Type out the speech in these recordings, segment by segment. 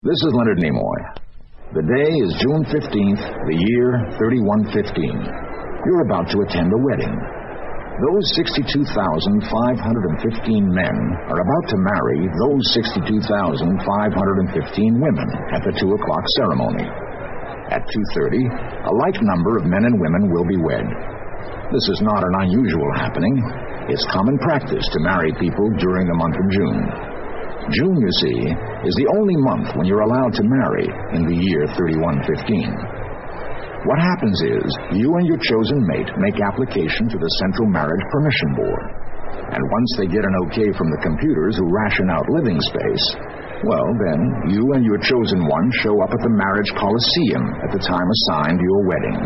This is Leonard Nimoy. The day is June 15th, the year 3115. You're about to attend a wedding. Those 62,515 men are about to marry those 62,515 women at the 2 o'clock ceremony. At 2:30, a like number of men and women will be wed. This is not an unusual happening. It's common practice to marry people during the month of June. June, you see, is the only month when you're allowed to marry in the year 3115. What happens is, you and your chosen mate make application to the Central Marriage Permission Board. And once they get an okay from the computers who ration out living space, well, then, you and your chosen one show up at the Marriage Coliseum at the time assigned to your wedding.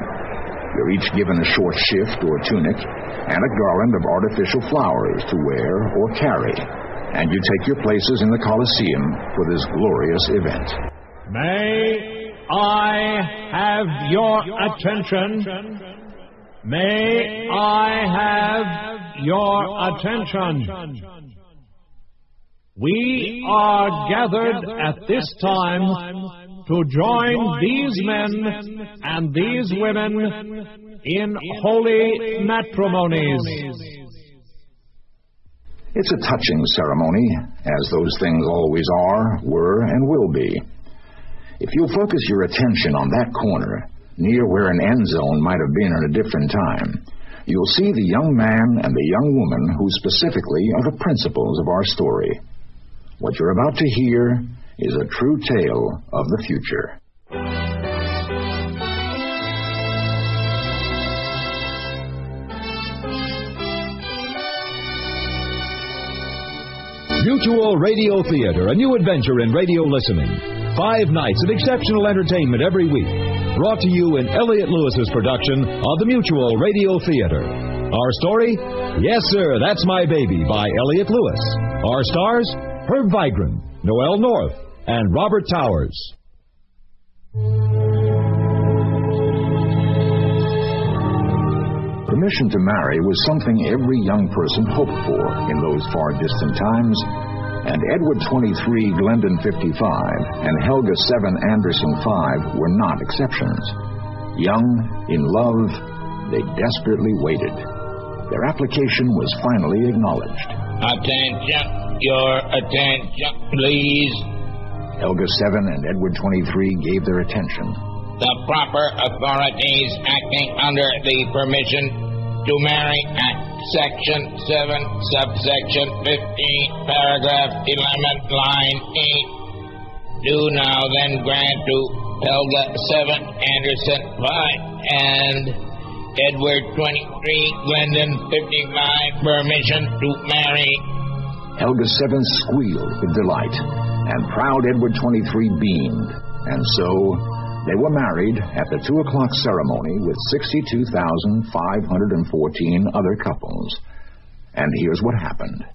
You're each given a short shift or tunic and a garland of artificial flowers to wear or carry. And you take your places in the Coliseum for this glorious event. May I have your attention? May I have your attention? We are gathered at this time to join these men and these women in holy matrimonies. It's a touching ceremony, as those things always are, were, and will be. If you'll focus your attention on that corner, near where an end zone might have been at a different time, you'll see the young man and the young woman who specifically are the principals of our story. What you're about to hear is a true tale of the future. Mutual Radio Theater, a new adventure in radio listening. 5 nights of exceptional entertainment every week. Brought to you in Elliott Lewis's production of the Mutual Radio Theater. Our story? Yes, sir, That's My Baby by Elliott Lewis. Our stars? Herb Vigran, Noel North, and Robert Towers. Permission to marry was something every young person hoped for in those far distant times, and Edward 23, Glendon 55, and Helga 7, Anderson 5 were not exceptions. Young, in love, they desperately waited. Their application was finally acknowledged. Attention, your attention, please. Helga 7 and Edward 23 gave their attention. The proper authorities acting under the permission to marry at Section 7, Subsection 15, Paragraph 11, Line 8, do now then grant to Helga 7, Anderson 5, and Edward 23, Glendon 55, permission to marry. Helga 7 squealed with delight, and proud Edward 23 beamed, and so they were married at the 2 o'clock ceremony with 62,514 other couples. And here's what happened.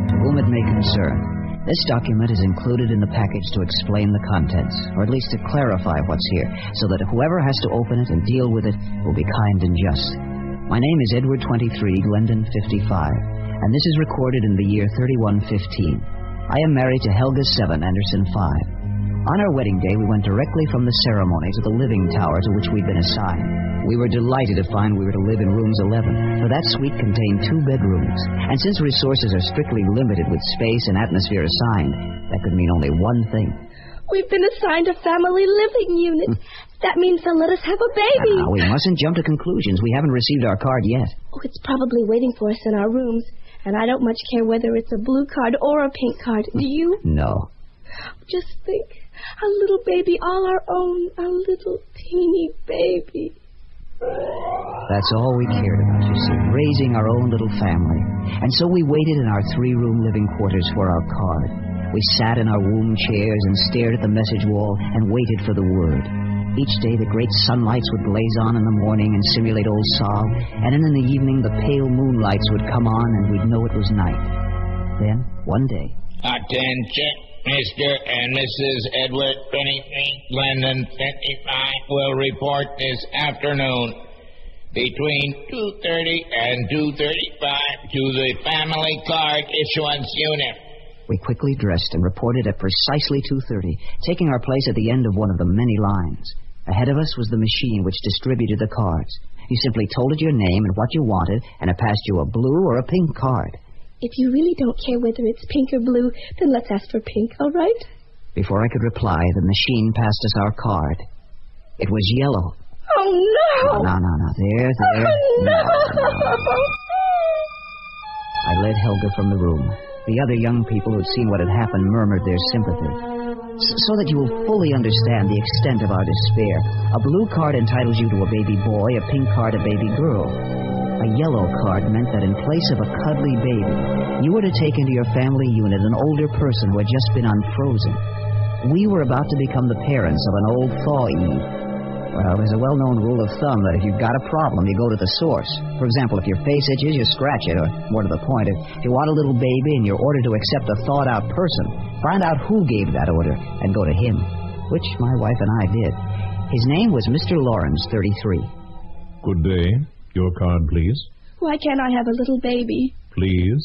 To whom it may concern, this document is included in the package to explain the contents, or at least to clarify what's here, so that whoever has to open it and deal with it will be kind and just. My name is Edward 23, Glendon 55, and this is recorded in the year 3115. I am married to Helga 7, Anderson 5. On our wedding day, we went directly from the ceremony to the living tower to which we'd been assigned. We were delighted to find we were to live in rooms 11, for that suite contained 2 bedrooms. And since resources are strictly limited with space and atmosphere assigned, that could mean only one thing. We've been assigned a family living unit. That means they'll let us have a baby. Now, we mustn't jump to conclusions. We haven't received our card yet. Oh, it's probably waiting for us in our rooms. And I don't much care whether it's a blue card or a pink card. Do you? No. Just think. A little baby all our own. A little teeny baby. That's all we cared about, you see. Raising our own little family. And so we waited in our 3-room living quarters for our card. We sat in our womb chairs and stared at the message wall and waited for the word. Each day the great sunlights would blaze on in the morning and simulate Old Sol, and then in the evening the pale moonlights would come on and we'd know it was night. Then, one day... Attention, Mr. and Mrs. Edward 23, Glendon 55 will report this afternoon between 2:30 and 2:35 to the Family Card Issuance Unit. We quickly dressed and reported at precisely 2:30, taking our place at the end of one of the many lines. Ahead of us was the machine which distributed the cards. You simply told it your name and what you wanted, and it passed you a blue or a pink card. If you really don't care whether it's pink or blue, then let's ask for pink, all right? Before I could reply, the machine passed us our card. It was yellow. Oh, no! No. There. Oh, no! I led Helga from the room. The other young people who'd seen what had happened murmured their sympathy. So that you will fully understand the extent of our despair, a blue card entitles you to a baby boy, a pink card a baby girl. A yellow card meant that in place of a cuddly baby, you were to take into your family unit an older person who had just been unfrozen. We were about to become the parents of an old thaw-eve. Well, there's a well-known rule of thumb that if you've got a problem, you go to the source. For example, if your face itches, you scratch it, or more to the point, if you want a little baby and you're ordered to accept a thawed-out person, find out who gave that order and go to him, which my wife and I did. His name was Mr. Lawrence, 33. Good day. Your card, please. Why can't I have a little baby? Please.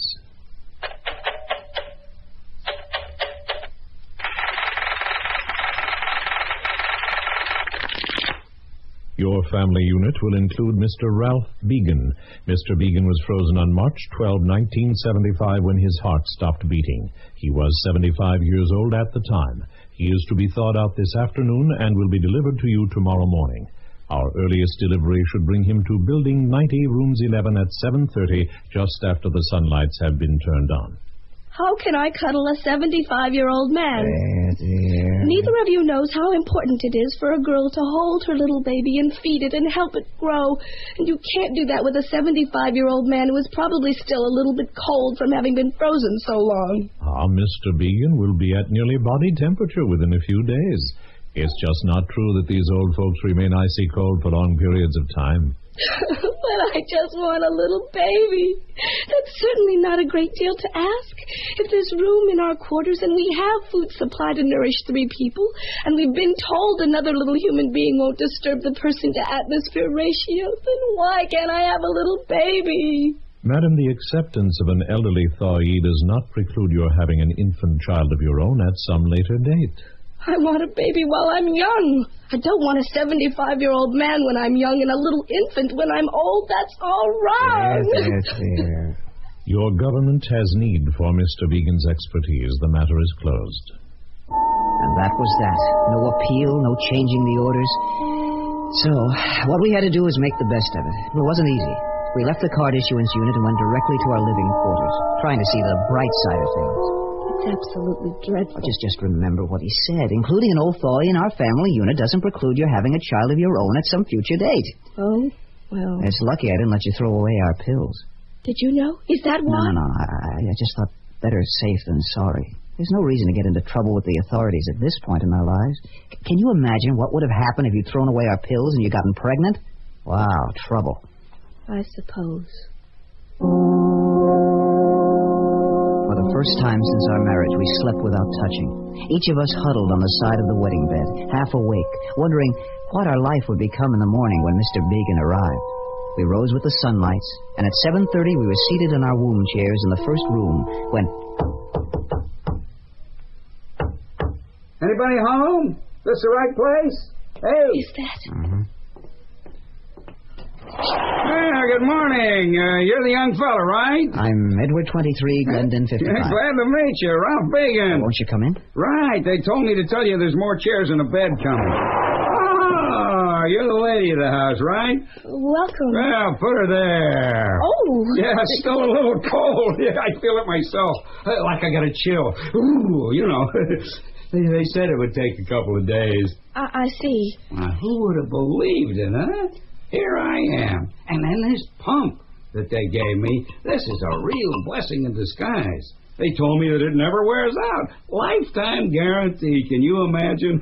Your family unit will include Mr. Ralph Began. Mr. Began was frozen on March 12, 1975, when his heart stopped beating. He was 75 years old at the time. He is to be thawed out this afternoon and will be delivered to you tomorrow morning. Our earliest delivery should bring him to Building 90, Rooms 11 at 7:30, just after the sunlights have been turned on. How can I cuddle a 75-year-old man? Dear. Neither of you knows how important it is for a girl to hold her little baby and feed it and help it grow. And you can't do that with a 75-year-old man who is probably still a little bit cold from having been frozen so long. Mr. Began will be at nearly body temperature within a few days. It's just not true that these old folks remain icy cold for long periods of time. But I just want a little baby. That's certainly not a great deal to ask. If there's room in our quarters and we have food supply to nourish 3 people, and we've been told another little human being won't disturb the person-to-atmosphere ratio, then why can't I have a little baby? Madam, the acceptance of an elderly thawee does not preclude your having an infant child of your own at some later date. I want a baby while I'm young. I don't want a 75-year-old man when I'm young and a little infant when I'm old. That's all wrong. Yes. Your government has need for Mr. Began's expertise. The matter is closed. And that was that. No appeal, no changing the orders. So, what we had to do was make the best of it. It wasn't easy. We left the card issuance unit and went directly to our living quarters, trying to see the bright side of things. It's absolutely dreadful. Just remember what he said. Including an old thawee in our family unit doesn't preclude your having a child of your own at some future date. Oh, well. It's lucky I didn't let you throw away our pills. Did you know? Is that why? No. I just thought better safe than sorry. There's no reason to get into trouble with the authorities at this point in our lives. Can you imagine what would have happened if you'd thrown away our pills and you'd gotten pregnant? Wow, trouble. I suppose. For the first time since our marriage, we slept without touching. Each of us huddled on the side of the wedding bed, half awake, wondering what our life would become in the morning when Mr. Began arrived. We rose with the sunlights, and at 7:30 we were seated in our womb chairs in the first room when... Anybody home? This the right place? Hey! Is that? Mm-hmm. Good morning. You're the young fella, right? I'm Edward 23, Glendon 55. Glad to meet you, Ralph Began. Won't you come in? Right. They told me to tell you there's more chairs and a bed coming. Oh, you're the lady of the house, right? Welcome. Well, put her there. Oh. Yeah, still a little cold. Yeah, I feel it myself. Like I got a chill. Ooh, you know. They said it would take a couple of days. I see. Now, who would have believed it, huh? Here I am. And then this pump that they gave me, this is a real blessing in disguise. They told me that it never wears out. Lifetime guarantee. Can you imagine?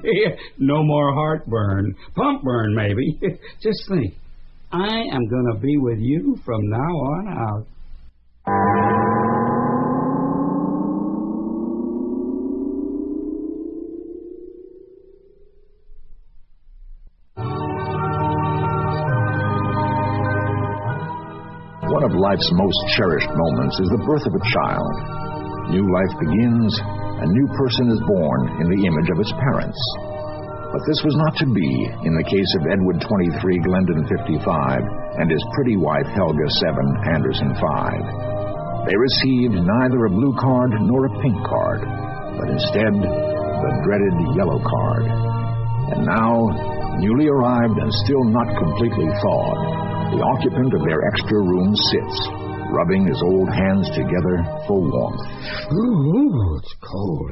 No more heartburn. Pump burn, maybe. Just think. I am going to be with you from now on out. One of life's most cherished moments is the birth of a child. New life begins. A new person is born in the image of its parents. But this was not to be in the case of Edward 23, Glendon 55, and his pretty wife Helga 7, Anderson 5. They received neither a blue card nor a pink card, but instead the dreaded yellow card. And now, newly arrived and still not completely thawed, the occupant of their extra room sits, rubbing his old hands together for warmth. Ooh, it's cold.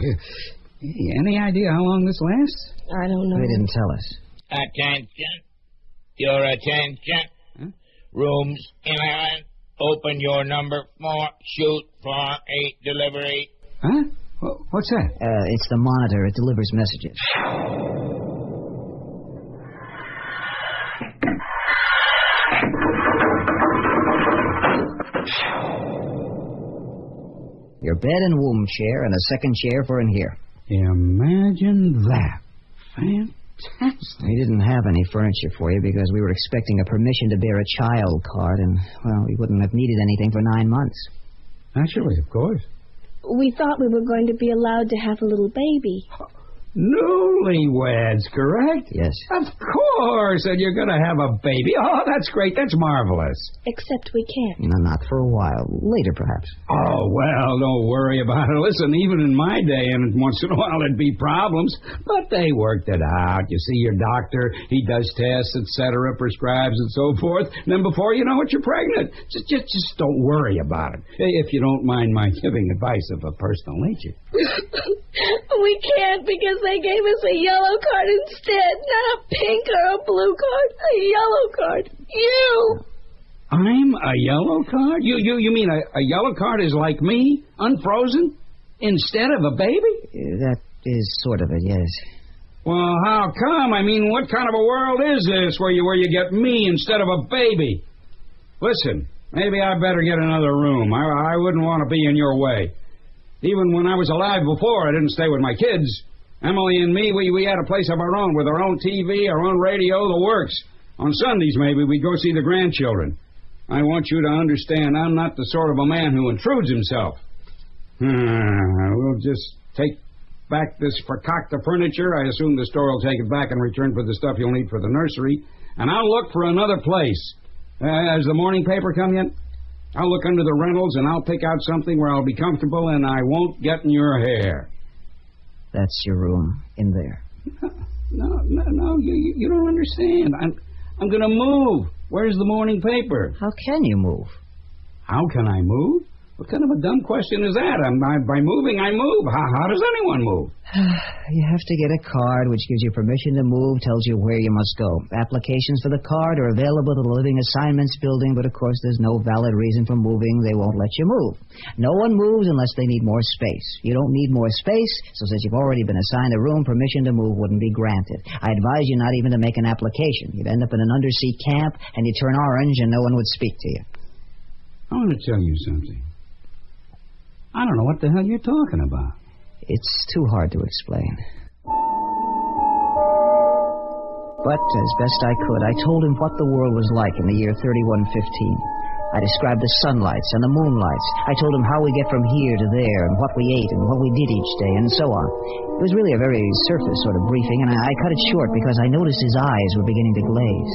Hey, any idea how long this lasts? I don't know. They didn't tell us. Attention. Your attention. Huh? Rooms 11. Open your number 4. Shoot for a delivery. Huh? What's that? It's the monitor. It delivers messages. Your bed and womb chair and a second chair for in here. Imagine that. Fantastic. We didn't have any furniture for you because we were expecting a permission to bear a child card, and, well, we wouldn't have needed anything for 9 months. Naturally, of course. We thought we were going to be allowed to have a little baby. Newlyweds, correct? Yes. Of course, and you're going to have a baby. Oh, that's great. That's marvelous. Except we can't. No, not for a while. Later, perhaps. Oh, well, don't worry about it. Listen, even in my day, and once in a while there'd be problems, but they worked it out. You see your doctor, he does tests, etc., prescribes and so forth, and then before you know it, you're pregnant. Just don't worry about it, if you don't mind my giving advice of a personal nature. We can't because they gave us a yellow card instead. Not a pink or a blue card. A yellow card. You! I'm a yellow card? You mean a yellow card is like me, unfrozen, instead of a baby? That is sort of it, yes. Well, how come? I mean, what kind of a world is this where you get me instead of a baby? Listen, maybe I better get another room. I wouldn't want to be in your way. Even when I was alive before, I didn't stay with my kids. Emily and me, we had a place of our own with our own TV, our own radio, the works. On Sundays, maybe, we'd go see the grandchildren. I want you to understand I'm not the sort of a man who intrudes himself. We'll just take back this fakakta furniture. I assume the store will take it back in return for the stuff you'll need for the nursery. And I'll look for another place. Has the morning paper come yet? I'll look under the rentals, and I'll pick out something where I'll be comfortable and I won't get in your hair. That's your room, in there. No, you don't understand. I'm going to move. Where's the morning paper? How can you move? How can I move? What kind of a dumb question is that? By moving, I move. How does anyone move? You have to get a card which gives you permission to move, tells you where you must go. Applications for the card are available at the Living Assignments building, but of course there's no valid reason for moving. They won't let you move. No one moves unless they need more space. You don't need more space, so since you've already been assigned a room, permission to move wouldn't be granted. I advise you not even to make an application. You'd end up in an undersea camp, and you'd turn orange, and no one would speak to you. I want to tell you something. I don't know what the hell you're talking about. It's too hard to explain. But as best I could, I told him what the world was like in the year 3115. I described the sunlights and the moonlights. I told him how we get from here to there and what we ate and what we did each day and so on. It was really a very surface sort of briefing, and I cut it short because I noticed his eyes were beginning to glaze.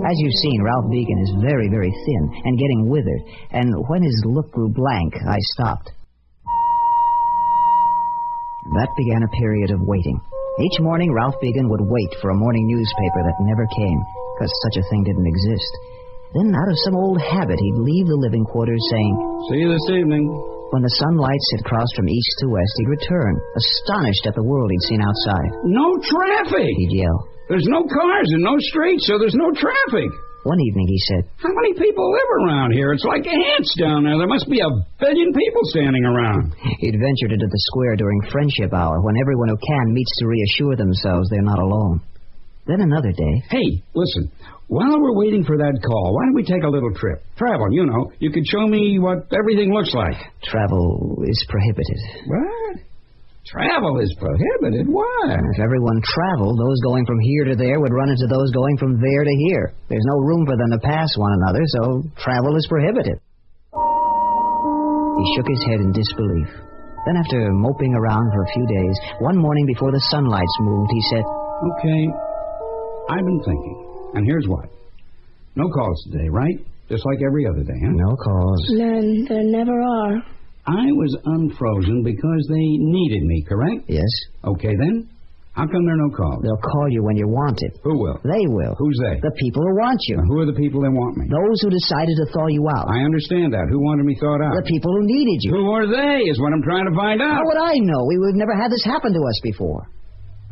As you've seen, Ralph Began is very, very thin and getting withered, and when his look grew blank, I stopped. That began a period of waiting. Each morning, Ralph Began would wait for a morning newspaper that never came, because such a thing didn't exist. Then, out of some old habit, he'd leave the living quarters saying, "See you this evening." When the sunlights had crossed from east to west, he'd return, astonished at the world he'd seen outside. No traffic! He'd yell. There's no cars and no streets, so there's no traffic. One evening, he said, "How many people live around here? It's like ants down there. There must be 1 billion people standing around." He'd ventured into the square during friendship hour, when everyone who can meets to reassure themselves they're not alone. Then another day... Hey, listen, while we're waiting for that call, why don't we take a little trip? Travel, you know. You could show me what everything looks like. Travel is prohibited. What? Travel is prohibited? Why? If everyone traveled, those going from here to there would run into those going from there to here. There's no room for them to pass one another, so travel is prohibited. He shook his head in disbelief. Then after moping around for a few days, one morning before the sunlights moved, he said, Okay, I've been thinking, and here's what. No calls today, right? Just like every other day, huh? No calls. None. There never are. I was unfrozen because they needed me, correct? Yes. Okay, then. How come there are no calls? They'll call you when you want it. Who will? They will. Who's they? The people who want you. Now, who are the people that want me? Those who decided to thaw you out. I understand that. Who wanted me thawed out? The people who needed you. Who are they is what I'm trying to find out. How would I know? We've never had this happen to us before.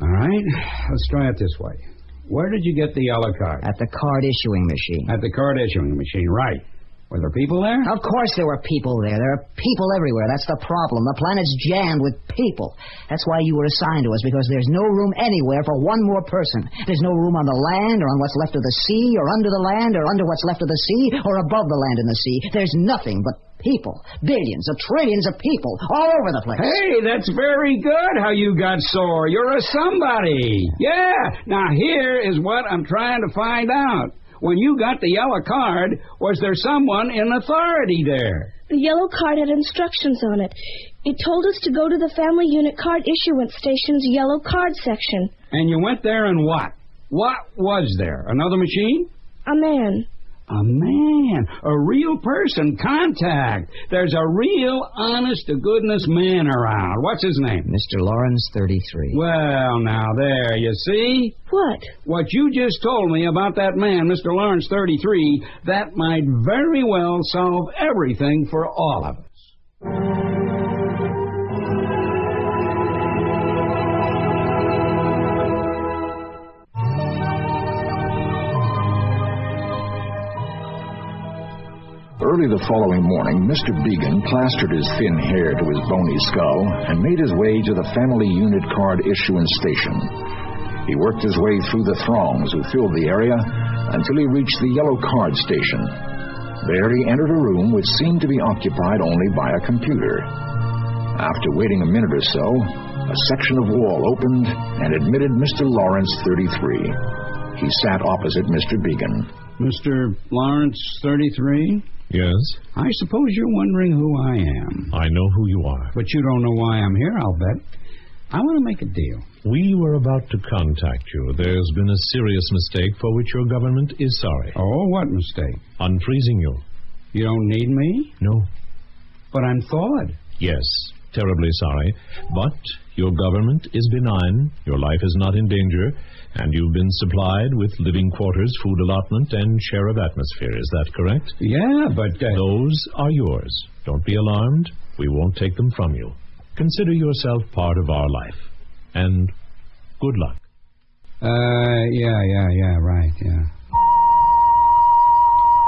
All right. Let's try it this way. Where did you get the yellow card? At the card issuing machine. At the card issuing machine, right. Were there people there? Of course there were people there. There are people everywhere. That's the problem. The planet's jammed with people. That's why you were assigned to us, because there's no room anywhere for one more person. There's no room on the land, or on what's left of the sea, or under the land, or under what's left of the sea, or above the land and the sea. There's nothing but people. Billions of trillions of people all over the place. Hey, that's very good how you got sore. You're a somebody. Yeah. Now here is what I'm trying to find out. When you got the yellow card, was there someone in authority there? The yellow card had instructions on it. It told us to go to the Family Unit Card Issuance Station's yellow card section. And you went there and what? What was there? Another machine? A man. A man. A real person. Contact. There's a real, honest-to-goodness man around. What's his name? Mr. Lawrence, 33. Well, now, there, you see? What? What you just told me about that man, Mr. Lawrence, 33, that might very well solve everything for all of us. Early the following morning, Mr. Began plastered his thin hair to his bony skull and made his way to the Family Unit Card Issuance Station. He worked his way through the throngs who filled the area until he reached the yellow card station. There he entered a room which seemed to be occupied only by a computer. After waiting a minute or so, a section of wall opened and admitted Mr. Lawrence, 33. He sat opposite Mr. Began. Mr. Lawrence, 33? Yes? I suppose you're wondering who I am. I know who you are. But you don't know why I'm here, I'll bet. I want to make a deal. We were about to contact you. There's been a serious mistake for which your government is sorry. Oh, what mistake? Unfreezing you. You don't need me? No. But I'm thawed. Yes, terribly sorry. But your government is benign, your life is not in danger, and you've been supplied with living quarters, food allotment, and share of atmosphere. Is that correct? Yeah, but... Those are yours. Don't be alarmed. We won't take them from you. Consider yourself part of our life. And good luck. Yeah, right.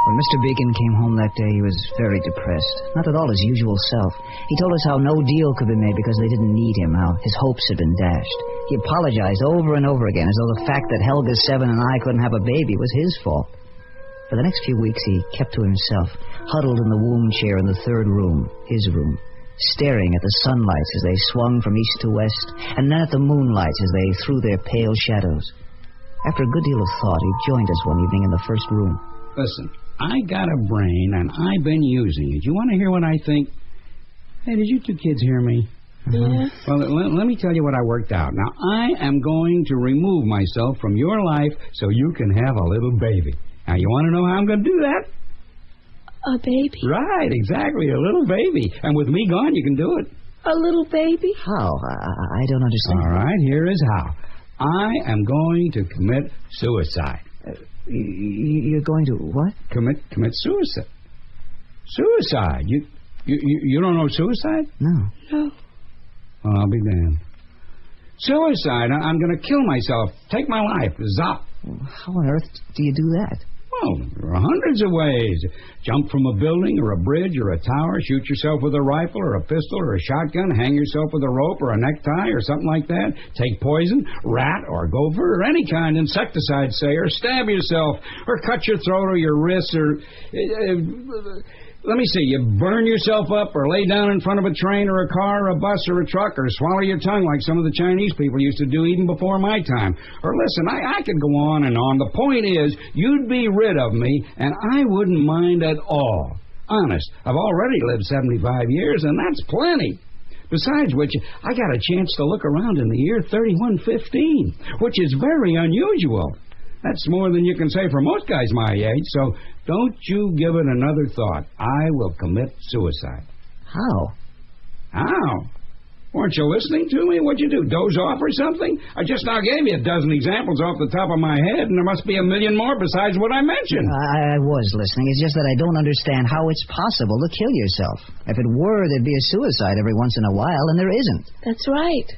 When Mr. Beacon came home that day, he was very depressed. Not at all his usual self. He told us how no deal could be made because they didn't need him, how his hopes had been dashed. He apologized over and over again, as though the fact that Helga 7 and I couldn't have a baby was his fault. For the next few weeks, he kept to himself, huddled in the womb chair in the third room, his room, staring at the sunlights as they swung from east to west, and then at the moonlights as they threw their pale shadows. After a good deal of thought, he joined us one evening in the first room. Listen, I got a brain, and I've been using it. You want to hear what I think? Hey, did you two kids hear me? Yeah. Well, let me tell you what I worked out. Now, I am going to remove myself from your life so you can have a little baby. Now, you want to know how I'm going to do that? A baby? Right, exactly, a little baby. And with me gone, you can do it. A little baby? How? I don't understand. All right, here is how. I am going to commit suicide. You're going to what? Commit suicide. Suicide? You don't know suicide? No. Well, I'll be damned. Suicide. I'm going to kill myself. Take my life. Zop. How on earth do you do that? Well, there are hundreds of ways. Jump from a building or a bridge or a tower, shoot yourself with a rifle or a pistol or a shotgun, hang yourself with a rope or a necktie or something like that, take poison, rat or gopher or any kind of insecticide, say, or stab yourself or cut your throat or your wrists or... let me see, you burn yourself up or lay down in front of a train or a car or a bus or a truck or swallow your tongue like some of the Chinese people used to do even before my time. Or listen, I could go on and on. The point is, you'd be rid of me and I wouldn't mind at all. Honest, I've already lived 75 years and that's plenty. Besides which, I got a chance to look around in the year 3115, which is very unusual. That's more than you can say for most guys my age, so don't you give it another thought. I will commit suicide. How? How? Weren't you listening to me? What'd you do, doze off or something? I just now gave you a dozen examples off the top of my head, and there must be a million more besides what I mentioned. I was listening. It's just that I don't understand how it's possible to kill yourself. If it were, there'd be a suicide every once in a while, and there isn't. That's right.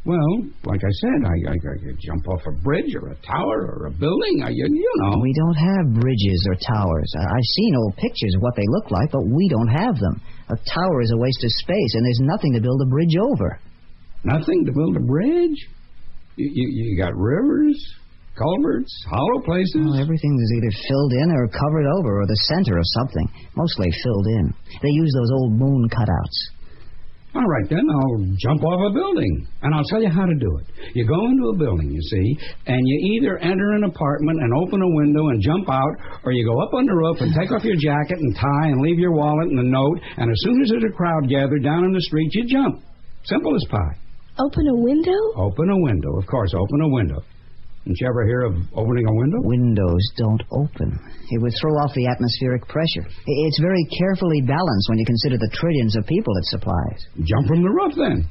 Well, like I said, I could jump off a bridge or a tower or a building. You know. We don't have bridges or towers. I've seen old pictures of what they look like, but we don't have them. A tower is a waste of space, and there's nothing to build a bridge over. Nothing to build a bridge? You got rivers, culverts, hollow places? Well, everything is either filled in or covered over, or the center of something. Mostly filled in. They use those old moon cutouts. All right, then, I'll jump off a building, and I'll tell you how to do it. You go into a building, you see, and you either enter an apartment and open a window and jump out, or you go up on the roof and take off your jacket and tie and leave your wallet and a note, and as soon as there's a crowd gathered down in the street, you jump. Simple as pie. Open a window? Open a window, of course, open a window. Didn't you ever hear of opening a window? Windows don't open. It would throw off the atmospheric pressure. It's very carefully balanced when you consider the trillions of people it supplies. Jump from the roof, then.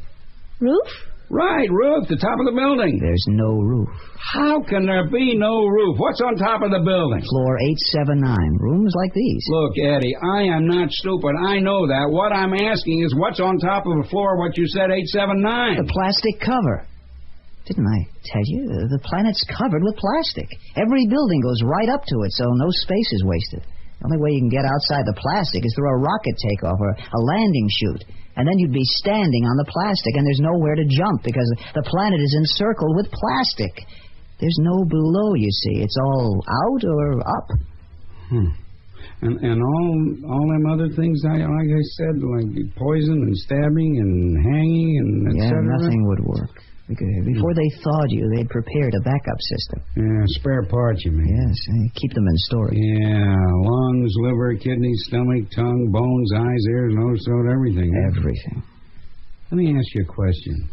Roof? Right, roof, the top of the building. There's no roof. How can there be no roof? What's on top of the building? Floor 879. Rooms like these. Look, Eddie, I am not stupid. I know that. What I'm asking is what's on top of the floor, what you said, 879? The plastic cover. Didn't I tell you? The planet's covered with plastic. Every building goes right up to it, so no space is wasted. The only way you can get outside the plastic is through a rocket takeoff or a landing chute. And then you'd be standing on the plastic, and there's nowhere to jump because the planet is encircled with plastic. There's no below, you see. It's all out or up. And all them other things, like I said, like poison and stabbing and hanging and et cetera? Yeah, nothing would work. Before they thawed you, they'd prepared a backup system. Yeah, spare parts, you mean? Yes, keep them in storage. Yeah, lungs, liver, kidneys, stomach, tongue, bones, eyes, ears, nose, throat, everything. Everything. Let me ask you a question.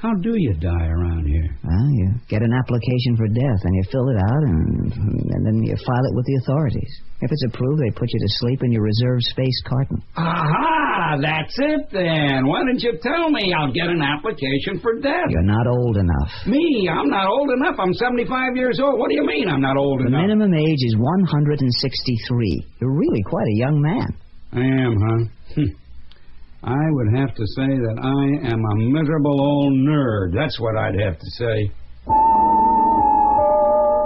How do you die around here? Well, you get an application for death, and you fill it out, and then you file it with the authorities. If it's approved, they put you to sleep in your reserved space carton. Aha! That's it, then. Why didn't you tell me? I'll get an application for death. You're not old enough. Me? I'm not old enough. I'm 75 years old. What do you mean I'm not old enough? The minimum age is 163. You're really quite a young man. I am, huh? I would have to say that I am a miserable old nerd. That's what I'd have to say.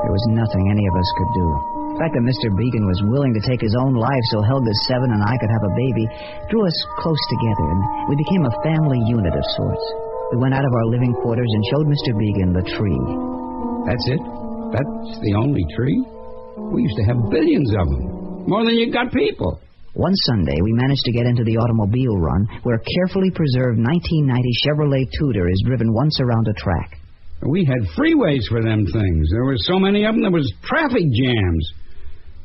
There was nothing any of us could do. The fact that Mr. Beacon was willing to take his own life so Helga 7 and I could have a baby drew us close together, and we became a family unit of sorts. We went out of our living quarters and showed Mr. Beacon the tree. That's it? That's the only tree? We used to have billions of them. More than you got people. One Sunday, we managed to get into the automobile run where a carefully preserved 1990 Chevrolet Tudor is driven once around a track. We had freeways for them things. There were so many of them, there was traffic jams.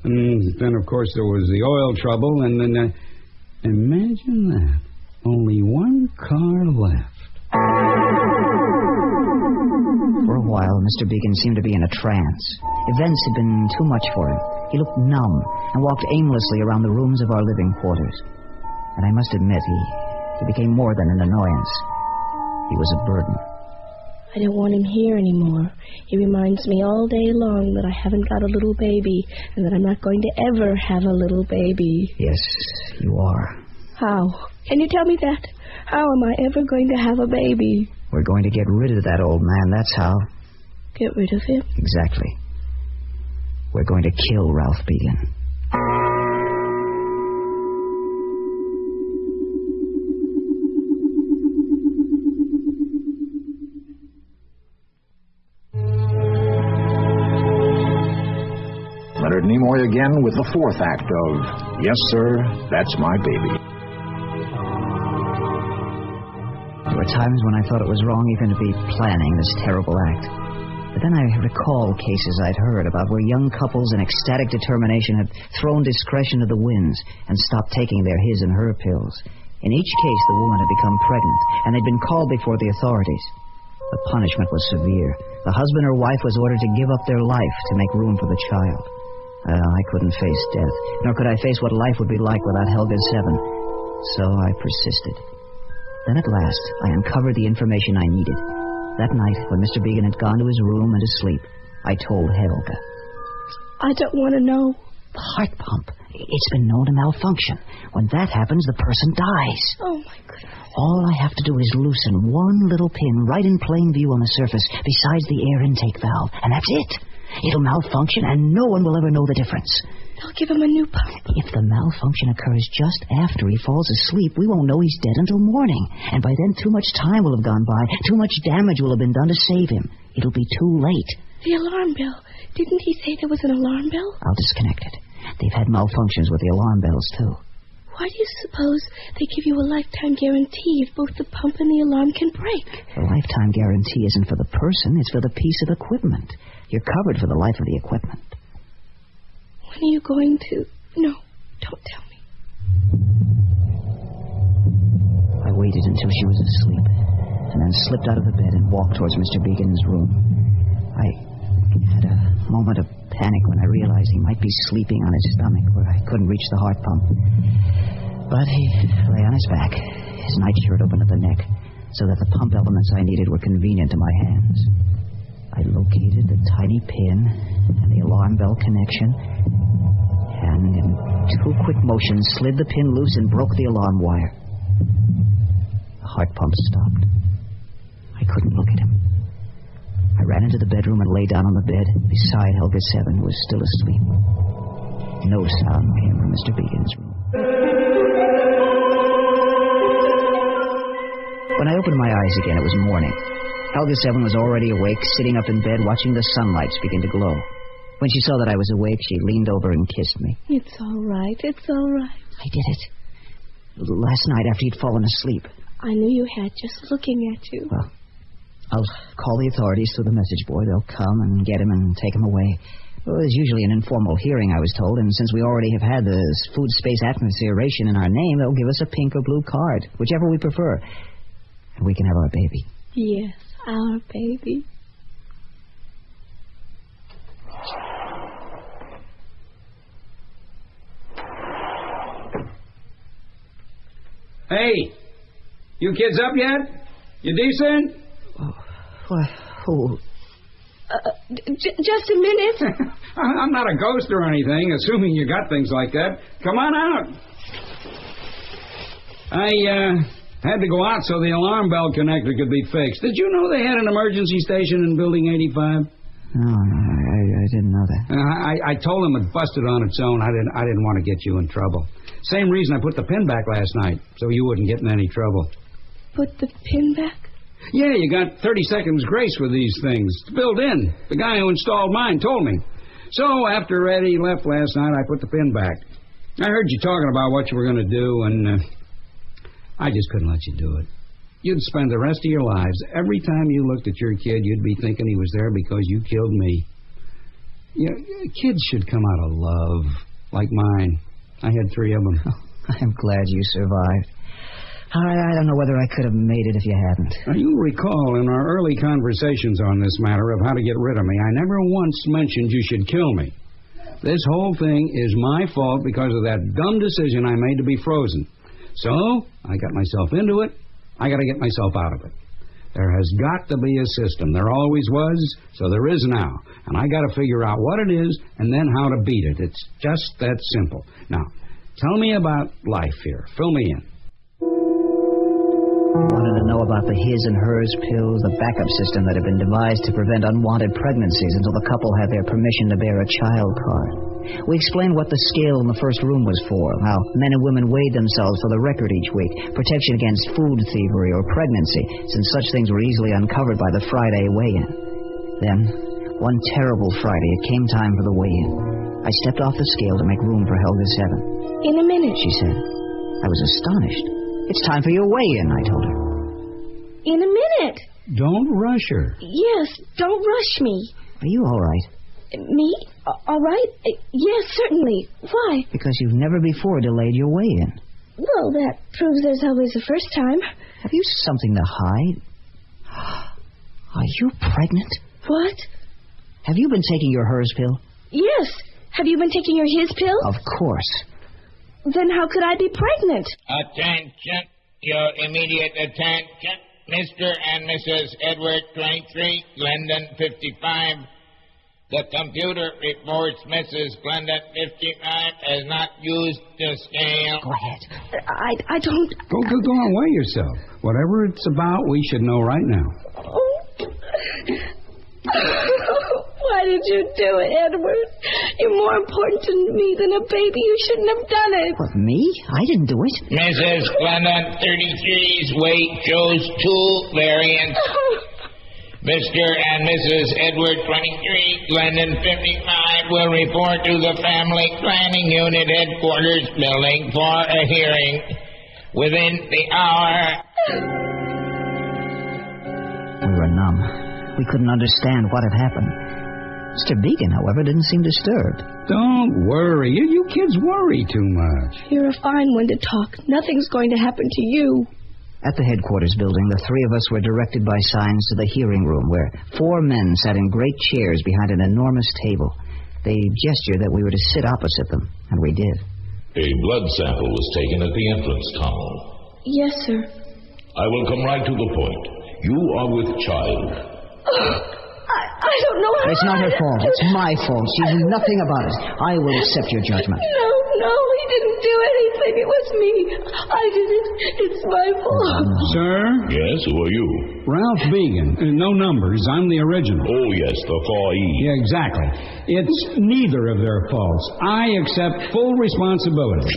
And then, of course, there was the oil trouble, and then... imagine that. Only one car left. For a while, Mr. Beacon seemed to be in a trance. Events had been too much for him. He looked numb and walked aimlessly around the rooms of our living quarters. And I must admit, he became more than an annoyance. He was a burden. I don't want him here anymore. He reminds me all day long that I haven't got a little baby and that I'm not going to ever have a little baby. Yes, you are. How? Can you tell me that? How am I ever going to have a baby? We're going to get rid of that old man, that's how. Get rid of him? Exactly. We're going to kill Ralph Beacon. Leonard Nimoy again with the fourth act of Yes, Sir, That's My Baby. There were times when I thought it was wrong even to be planning this terrible act. But then I recalled cases I'd heard about where young couples in ecstatic determination had thrown discretion to the winds and stopped taking their his and her pills. In each case, the woman had become pregnant, and they'd been called before the authorities. The punishment was severe. The husband or wife was ordered to give up their life to make room for the child. I couldn't face death, nor could I face what life would be like without Helga's 7. So I persisted. Then at last, I uncovered the information I needed. That night, when Mr. Began had gone to his room and to sleep, I told Helga. I don't want to know. The heart pump. It's been known to malfunction. When that happens, the person dies. Oh, my goodness. All I have to do is loosen one little pin right in plain view on the surface besides the air intake valve, and that's it. It'll malfunction, and no one will ever know the difference. They'll give him a new pump. If the malfunction occurs just after he falls asleep, we won't know he's dead until morning. And by then, too much time will have gone by. Too much damage will have been done to save him. It'll be too late. The alarm bell. Didn't he say there was an alarm bell? I'll disconnect it. They've had malfunctions with the alarm bells, too. Why do you suppose they give you a lifetime guarantee if both the pump and the alarm can break? The lifetime guarantee isn't for the person, it's for the piece of equipment. You're covered for the life of the equipment. When are you going to... No, don't tell me. I waited until she was asleep, and then slipped out of the bed and walked towards Mr. Began's room. I had a moment of panic when I realized he might be sleeping on his stomach where I couldn't reach the heart pump. But he lay on his back, his nightshirt open at the neck, so that the pump elements I needed were convenient to my hands. I located the tiny pin and the alarm bell connection, and in 2 quick motions slid the pin loose and broke the alarm wire. The heart pump stopped. I couldn't look at him. I ran into the bedroom and lay down on the bed beside Helga 7, who was still asleep. No sound came from Mr. Began's room. When I opened my eyes again, it was morning. Helga 7 was already awake, sitting up in bed, watching the sunlights begin to glow. When she saw that I was awake, she leaned over and kissed me. It's all right. It's all right. I did it. Last night, after you'd fallen asleep. I knew you had, just looking at you. Well, I'll call the authorities through the message boy. They'll come and get him and take him away. Well, there's usually an informal hearing, I was told, and since we already have had the food, space, atmosphere ration in our name, they'll give us a pink or blue card, whichever we prefer. And we can have our baby. Yes, our baby. Hey, you kids up yet? You decent? Oh. Just a minute. I'm not a ghost or anything, assuming you got things like that. Come on out. I had to go out so the alarm bell connector could be fixed. Did you know they had an emergency station in Building 85? No, I didn't know that. I told them it busted on its own. I didn't want to get you in trouble. Same reason I put the pin back last night, so you wouldn't get in any trouble. Put the pin back? Yeah, you got 30 seconds grace with these things. It's built in. The guy who installed mine told me. So after Eddie left last night, I put the pin back. I heard you talking about what you were going to do, and I just couldn't let you do it. You'd spend the rest of your lives, every time you looked at your kid, you'd be thinking he was there because you killed me. You know, kids should come out of love, like mine. I had 3 of them. Oh, I'm glad you survived. I don't know whether I could have made it if you hadn't. Now, you'll recall in our early conversations on this matter of how to get rid of me, I never once mentioned you should kill me. This whole thing is my fault because of that dumb decision I made to be frozen. So, I got myself into it. I got to get myself out of it. There has got to be a system. There always was, so there is now. And I got to figure out what it is and then how to beat it. It's just that simple. Now, tell me about life here. Fill me in. Wanted to know about the his and hers pills, the backup system that had been devised to prevent unwanted pregnancies until the couple had their permission to bear a child card. We explained what the scale in the first room was for, how men and women weighed themselves for the record each week, protection against food thievery or pregnancy, since such things were easily uncovered by the Friday weigh-in. Then, one terrible Friday, it came time for the weigh-in. I stepped off the scale to make room for Helga 7. In a minute, she said. I was astonished. It's time for your weigh-in, I told her. In a minute. Don't rush her. Yes, don't rush me. Are you all right? Me? All right? Yes, certainly. Why? Because you've never before delayed your weigh-in. Well, that proves there's always a first time. Have you something to hide? Are you pregnant? What? Have you been taking your HERS pill? Yes. Have you been taking your his pill? Of course. Then how could I be pregnant? Attention. Your immediate attention. Mr. and Mrs. Edward, 23, Glendon, 55. The computer reports Mrs. Glendon, 55, has not used the scale. Go ahead. I don't... Go away yourself. Whatever it's about, we should know right now. Oh. Why did you do it, Edward? You're more important to me than a baby. You shouldn't have done it. What, me? I didn't do it. Mrs. Glendon, 33's weight shows 2 variants. Mr. and Mrs. Edward, 23, Glendon, 55, will report to the Family Planning Unit Headquarters building for a hearing within the hour. We were numb. We couldn't understand what had happened. Mr. Beacon, however, didn't seem disturbed. Don't worry. You kids worry too much. You're a fine one to talk. Nothing's going to happen to you. At the headquarters building, the 3 of us were directed by signs to the hearing room, where 4 men sat in great chairs behind an enormous table. They gestured that we were to sit opposite them, and we did. A blood sample was taken at the entrance tunnel. Yes, sir. I will come right to the point. You are with child. I don't know how... It's not her fault. It's my fault. She knew nothing about it. I will accept your judgment. No, he didn't do anything. It was me. I did it. It's my fault. Sir? Yes, who are you? Ralph Began. No numbers. I'm the original. Oh, yes, the 4E. Yeah, exactly. It's neither of their faults. I accept full responsibility.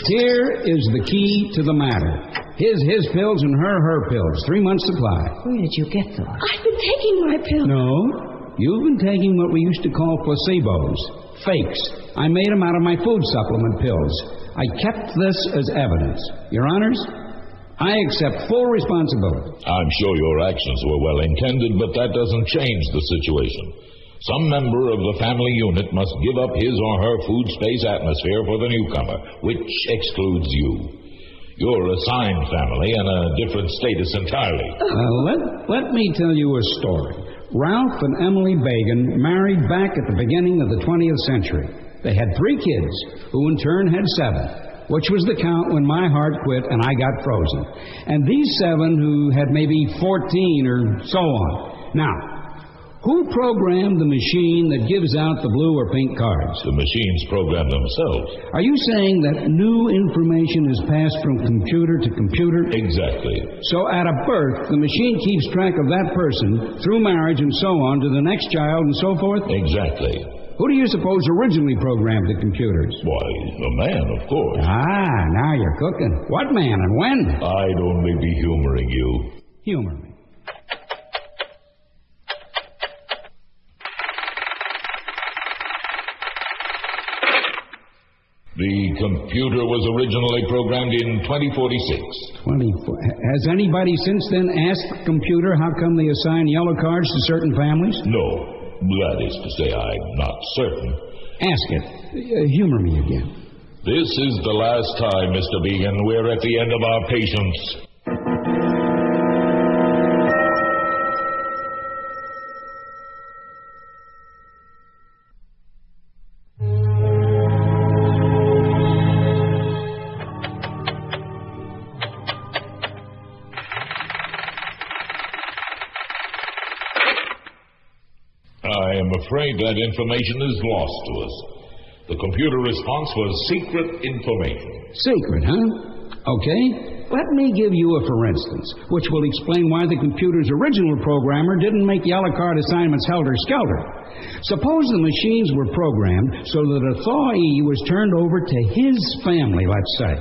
Here is the key to the matter. His pills and her pills. 3 months supply. Where did you get those? I've been taking my pill. No. You've been taking what we used to call placebos. Fakes. I made them out of my food supplement pills. I kept this as evidence. Your Honors, I accept full responsibility. I'm sure your actions were well intended, but that doesn't change the situation. Some member of the family unit must give up his or her food space atmosphere for the newcomer, which excludes you. You're assigned family and a different status entirely. Let me tell you a story. Ralph and Emily Began married back at the beginning of the 20th century. They had 3 kids, who in turn had 7, which was the count when my heart quit and I got frozen. And these 7 who had maybe 14 or so on. Now, who programmed the machine that gives out the blue or pink cards? The machines program themselves. Are you saying that new information is passed from computer to computer? Exactly. So at a birth, the machine keeps track of that person through marriage and so on to the next child and so forth? Exactly. Who do you suppose originally programmed the computers? Why, a man, of course. Now you're cooking. What man and when? I'd only be humoring you. Humor me. The computer was originally programmed in 2046. Has anybody since then asked the computer how come they assign yellow cards to certain families? No. That is to say, I'm not certain. Ask it. Humor me again. This is the last time, Mr. Began. We're at the end of our patience. I am afraid that information is lost to us. The computer response was secret information. Secret, huh? Okay. Let me give you a for instance, which will explain why the computer's original programmer didn't make yellow card assignments helter-skelter. Suppose the machines were programmed so that a thaw-e was turned over to his family, let's say.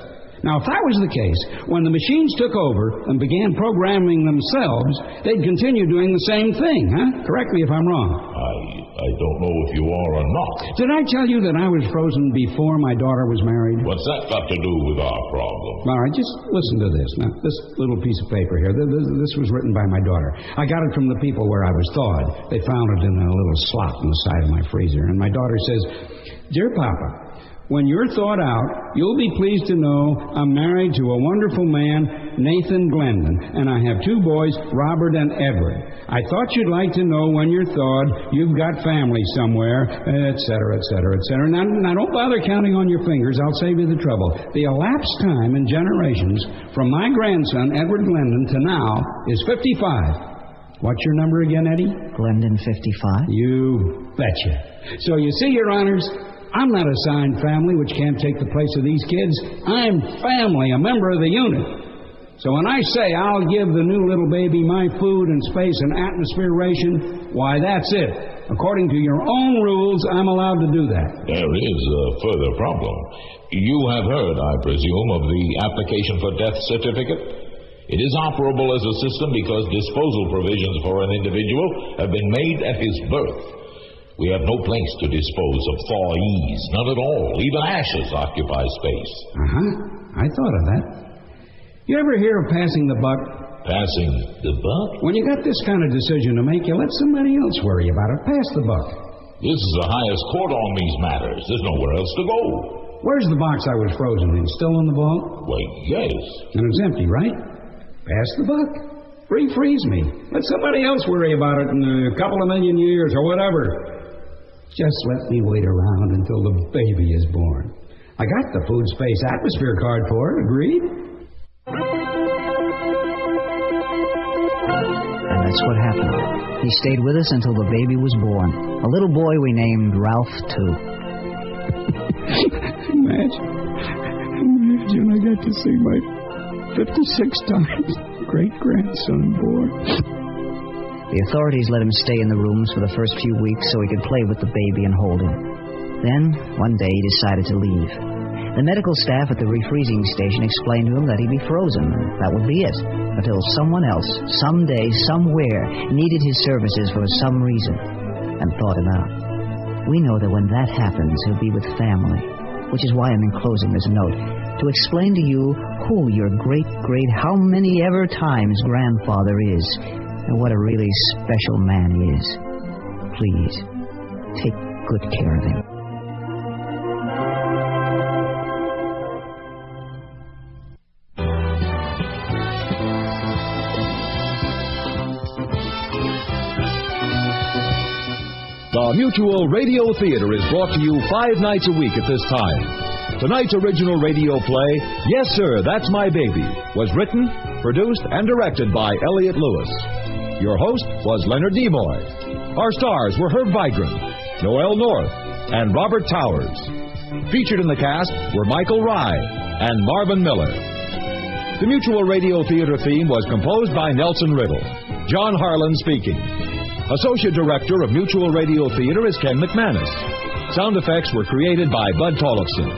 Now, if that was the case, when the machines took over and began programming themselves, they'd continue doing the same thing, huh? Correct me if I'm wrong. I don't know if you are or not. Did I tell you that I was frozen before my daughter was married? What's that got to do with our problem? All right, just listen to this. Now, this little piece of paper here, this was written by my daughter. I got it from the people where I was thawed. They found it in a little slot in the side of my freezer. And my daughter says, "Dear Papa, when you're thawed out, you'll be pleased to know I'm married to a wonderful man, Nathan Glendon, and I have 2 boys, Robert and Edward. I thought you'd like to know when you're thawed you've got family somewhere, etc., etc., etc. Now, don't bother counting on your fingers. I'll save you the trouble. The elapsed time in generations from my grandson, Edward Glendon, to now is 55. What's your number again, Eddie? Glendon 55. You betcha. So you see, Your Honors, I'm not assigned family, which can't take the place of these kids. I'm family, a member of the unit. So when I say I'll give the new little baby my food and space and atmosphere ration, why, that's it. According to your own rules, I'm allowed to do that. There is a further problem. You have heard, I presume, of the application for death certificate? It is operable as a system because disposal provisions for an individual have been made at his birth. We have no place to dispose of thawees, none at all. Even ashes occupy space. I thought of that. You ever hear of passing the buck? Passing the buck? When you got this kind of decision to make, you let somebody else worry about it. Pass the buck. This is the highest court on these matters. There's nowhere else to go. Where's the box I was frozen in? Still in the vault? Why, yes. And it's empty, right? Pass the buck. Refreeze me. Let somebody else worry about it in a couple of million years or whatever. Just let me wait around until the baby is born. I got the food, space, atmosphere card for it. Agreed? And that's what happened. He stayed with us until the baby was born. A little boy we named Ralph, too. Imagine I got to see my 56 times great-grandson born. The authorities let him stay in the rooms for the first few weeks so he could play with the baby and hold him. Then, one day, he decided to leave. The medical staff at the refreezing station explained to him that he'd be frozen. That would be it, until someone else, someday, somewhere, needed his services for some reason, and thawed him out. We know that when that happens, he'll be with family, which is why I'm enclosing this note, to explain to you who your how many ever times grandfather is, and what a really special man he is. Please, take good care of him. The Mutual Radio Theater is brought to you 5 nights a week at this time. Tonight's original radio play, Yes Sir, That's My Baby, was written, produced, and directed by Elliott Lewis. Your host was Leonard Nimoy. Our stars were Herb Vigran, Noel North, and Robert Towers. Featured in the cast were Michael Rye and Marvin Miller. The Mutual Radio Theater theme was composed by Nelson Riddle. John Harlan speaking. Associate Director of Mutual Radio Theater is Ken McManus. Sound effects were created by Bud Tollefson.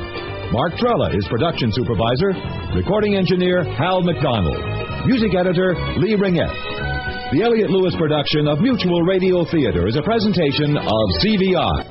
Mark Trella is production supervisor. Recording engineer Hal McDonald. Music editor Lee Ringette. The Elliott Lewis production of Mutual Radio Theater is a presentation of CVI.